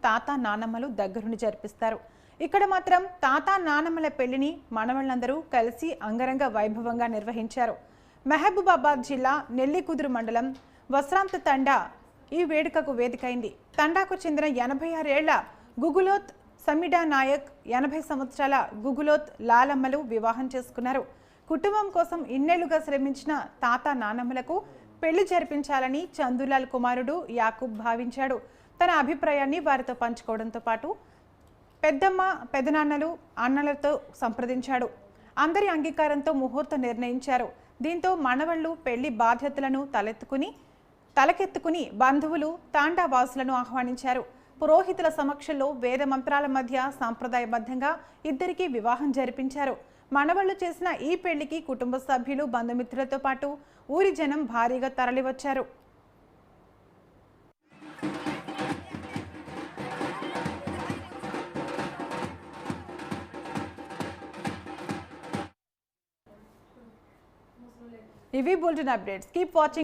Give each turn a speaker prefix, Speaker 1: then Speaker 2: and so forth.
Speaker 1: తాత నానమ్మలు దగ్గరుండి జరిపిస్తారు. ఇక్కడ మాత్రం తాత నానమ్మల పెళ్లిని మనవళ్లందరూ కలిసి అంగరంగ వైభవంగా నిర్వహించారు. మహబూబాబాద్ జిల్లా నెల్లికుదురు మండలం వస్రాంత తండా ఈ వేడుకకు వేదికైంది. తండాకు చెందిన 86 ఏళ్ల గుగులోత్ సమిడా నాయక్, 80 సంవత్సరాల గుగులోత్ లాలమ్మలు వివాహం చేసుకున్నారు. కుటుంబం కోసం ఇన్నేళ్లుగా శ్రమించిన తాత నానమ్మలకు పెళ్లి జరిపించాలని చందులాల్ కుమారుడు యాకూబ్ భావించాడు. తన అభిప్రాయాన్ని వారితో పంచుకోవడంతో పాటు పెద్దమ్మ, పెదనాన్నలు, అన్నలతో సంప్రదించాడు. అందరి అంగీకారంతో ముహూర్తం నిర్ణయించారు. దీంతో మనవళ్లు పెళ్లి బాధ్యతలను తలకెత్తుకుని బంధువులు తాండా వాసులను ఆహ్వానించారు. పురోహితుల సమక్షంలో వేద మంత్రాల మధ్య సాంప్రదాయబద్ధంగా ఇద్దరికీ వివాహం జరిపించారు. మనవళ్లు చేసిన ఈ పెళ్లికి కుటుంబ సభ్యులు, బంధుమిత్రులతో పాటు ఊరి జనం భారీగా తరలివచ్చారు. ఇవి బులెటిన్ అప్డేట్స్. Keep watching.